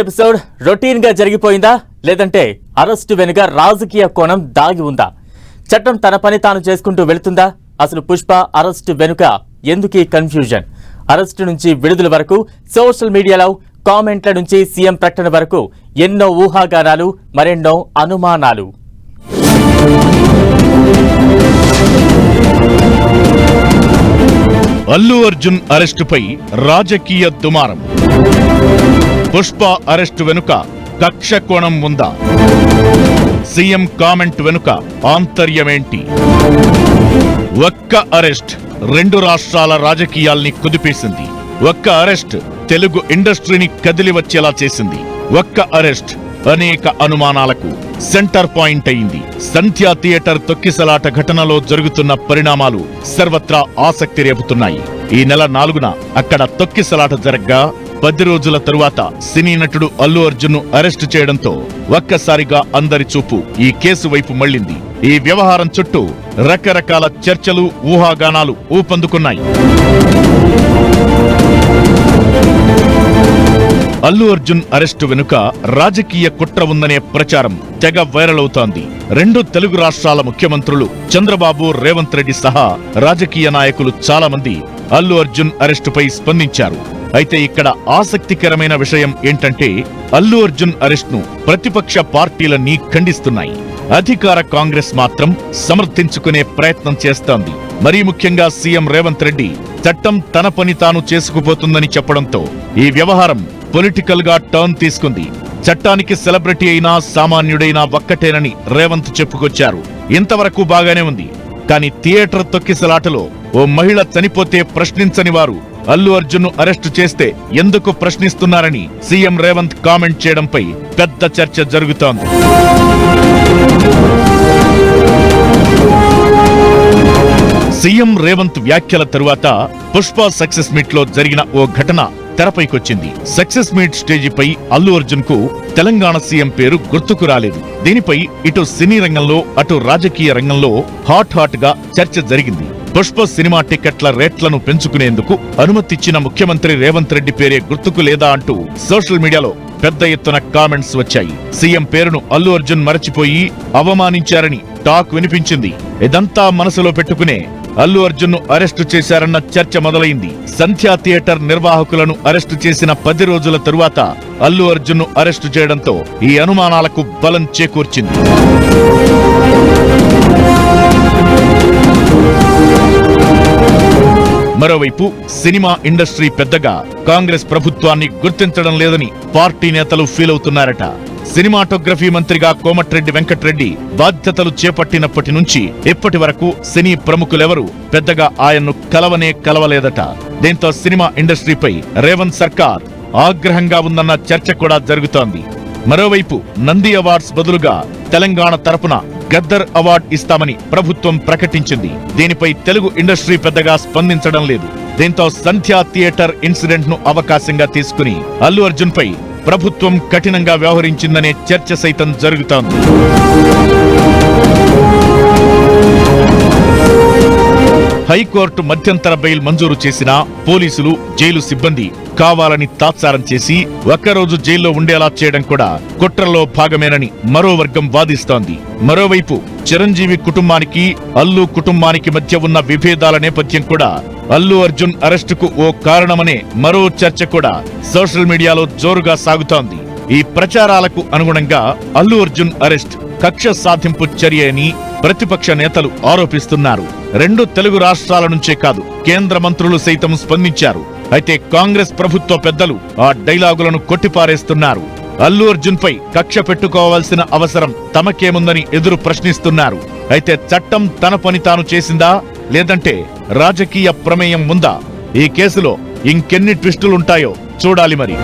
Episode routine గా జరిగిపోయిందా లేదంటే arrest వెనుక రాజకీయ కోణం దాగి ఉందా? చట్టం తన పని తాను చేసుకుంటూ వెళుతుందా? అసలు పుష్ప అరెస్టు వెనుక ఎందుకీ కన్ఫ్యూజన్? అరెస్టు నుంచి విడుదల వరకు సోషల్ మీడియాలో కామెంట్ల నుంచి సీఎం ప్రకటన వరకు ఎన్నో ఊహాగానాలు, మరెన్నో అనుమానాలు. అల్లు అర్జున్ అరెస్టుపై రాజకీయ దుమారం. పుష్ప అరెస్టు వెనుక కక్ష కోణం ఉందా? సీఎం కామెంట్ వెనుక ఆంతర్యమేంటి? ఒక్క అరెస్ట్ రెండు రాష్ట్రాల రాజకీయాల్ని కుదిపేసింది. ఒక్క అరెస్ట్ తెలుగు ఇండస్ట్రీని కదిలి వచ్చేలా చేసింది. ఒక్క అరెస్ట్ అనేక అనుమానాలకు సెంటర్ పాయింట్ అయింది. సంధ్యా థియేటర్ తొక్కిసలాట ఘటనలో జరుగుతున్న పరిణామాలు సర్వత్రా ఆసక్తి రేపుతున్నాయి. ఈ నెల 4న అక్కడ తొక్కిసలాట జరగ్గా 10 రోజుల తరువాత సినీ నటుడు అల్లు అర్జున్ ను అరెస్టు చేయడంతో ఒక్కసారిగా అందరి చూపు ఈ కేసు వైపు మళ్లింది. ఈ వ్యవహారం చుట్టూ రకరకాల చర్చలు, ఊహాగానాలు ఊపందుకున్నాయి. అల్లు అర్జున్ అరెస్టు వెనుక రాజకీయ కుట్ర ఉందనే ప్రచారం తెగ వైరల్ అవుతోంది. 2 తెలుగు రాష్ట్రాల ముఖ్యమంత్రులు చంద్రబాబు, రేవంత్ రెడ్డి సహా రాజకీయ నాయకులు చాలా మంది అల్లు అర్జున్ అరెస్టుపై స్పందించారు. అయితే ఇక్కడ ఆసక్తికరమైన విషయం ఏంటంటే అల్లు అర్జున్ అరెస్ట్ను ప్రతిపక్ష పార్టీలన్నీ ఖండిస్తున్నాయి. అధికార కాంగ్రెస్ మాత్రం సమర్థించుకునే ప్రయత్నం చేస్తోంది. మరీ ముఖ్యంగా సీఎం రేవంత్ రెడ్డి చట్టం తన పని తాను చేసుకుపోతుందని చెప్పడంతో ఈ వ్యవహారం పొలిటికల్ గా టర్న్ తీసుకుంది. చట్టానికి సెలబ్రిటీ అయినా సామాన్యుడైనా ఒక్కటేనని రేవంత్ చెప్పుకొచ్చారు. ఇంతవరకు బాగానే ఉంది. కానీ థియేటర్ తొక్కిసలాటలో ఓ మహిళ చనిపోతే ప్రశ్నించని వారు అల్లు అర్జున్ ను అరెస్టు చేస్తే ఎందుకు ప్రశ్నిస్తున్నారని సీఎం రేవంత్ కామెంట్ చేయడంపై పెద్ద చర్చ జరుగుతోంది. సీఎం రేవంత్ వ్యాఖ్యల తరువాత పుష్ప సక్సెస్ మీట్ లో జరిగిన ఓ ఘటన తెరపైకొచ్చింది. సక్సెస్ మీట్ స్టేజిపై అల్లు అర్జున్ కు తెలంగాణ సీఎం పేరు గుర్తుకు రాలేదు. దీనిపై ఇటు సినీ రంగంలో అటు రాజకీయ రంగంలో హాట్ గా చర్చ జరిగింది. పుష్ప సినిమా టికెట్ల రేట్లను పెంచుకునేందుకు అనుమతిచ్చిన ముఖ్యమంత్రి రేవంత్ రెడ్డి పేరే గుర్తుకు లేదా అంటూ సోషల్ మీడియాలో పెద్ద ఎత్తున కామెంట్స్ వచ్చాయి. సీఎం పేరును అల్లు అర్జున్ మరచిపోయి అవమానించారని టాక్ వినిపించింది. ఇదంతా మనసులో పెట్టుకునే అల్లు అర్జున్ ను అరెస్టు చేశారన్న చర్చ మొదలైంది. సంధ్యా థియేటర్ నిర్వాహకులను అరెస్టు చేసిన 10 రోజుల తరువాత అల్లు అర్జున్ ను అరెస్టు చేయడంతో ఈ అనుమానాలకు బలం చేకూర్చింది. మరోవైపు సినిమా ఇండస్ట్రీ పెద్దగా కాంగ్రెస్ ప్రభుత్వాన్ని గుర్తించడం లేదని పార్టీ నేతలు ఫీల్ అవుతున్నారట. సినిమాటోగ్రఫీ మంత్రిగా కోమటిరెడ్డి వెంకటరెడ్డి బాధ్యతలు చేపట్టినప్పటి నుంచి ఇప్పటి వరకు సినీ ప్రముఖులెవరూ పెద్దగా ఆయన్ను కలవలేదట. దీంతో సినిమా ఇండస్ట్రీపై రేవంత్ సర్కార్ ఆగ్రహంగా ఉందన్న చర్చ కూడా జరుగుతోంది. మరోవైపు నంది అవార్డ్స్ బదులుగా తెలంగాణ తరపున గద్దర్ అవార్డు ఇస్తామని ప్రభుత్వం ప్రకటించింది. దీనిపై తెలుగు ఇండస్ట్రీ పెద్దగా స్పందించడం లేదు. దీంతో సంధ్యా థియేటర్ ఇన్సిడెంట్ ను అవకాశంగా తీసుకుని అల్లు అర్జున్ పై ప్రభుత్వం కఠినంగా వ్యవహరించిందనే చర్చ సైతం జరుగుతోంది. హైకోర్టు మధ్యంతర బెయిల్ మంజూరు చేసినా పోలీసులు, జైలు సిబ్బంది కావాలని తాత్సారం చేసి ఒక్కరోజు జైల్లో ఉండేలా చేయడం కూడా కుట్రలో భాగమేనని మరో వర్గం వాదిస్తోంది. మరోవైపు చిరంజీవి కుటుంబానికి, అల్లు కుటుంబానికి మధ్య ఉన్న విభేదాల నేపథ్యం కూడా అల్లు అర్జున్ అరెస్టుకు ఓ కారణమనే మరో చర్చ కూడా సోషల్ మీడియాలో జోరుగా సాగుతోంది. ఈ ప్రచారాలకు అనుగుణంగా అల్లు అర్జున్ అరెస్ట్ కక్ష సాధింపు చర్య అని ప్రతిపక్ష నేతలు ఆరోపిస్తున్నారు. 2 తెలుగు రాష్ట్రాల నుంచే కాదు, కేంద్ర మంత్రులు సైతం స్పందించారు. అయితే కాంగ్రెస్ ప్రభుత్వ పెద్దలు ఆ డైలాగులను కొట్టిపారేస్తున్నారు. అల్లు అర్జున్ పై కక్ష పెట్టుకోవాల్సిన అవసరం తమకేముందని ఎదురు ప్రశ్నిస్తున్నారు. అయితే చట్టం తన పని తాను చేసిందా లేదంటే రాజకీయ ప్రమేయం ఉందా? ఈ కేసులో ఇంకెన్ని ట్విస్టులుంటాయో చూడాలి మరి.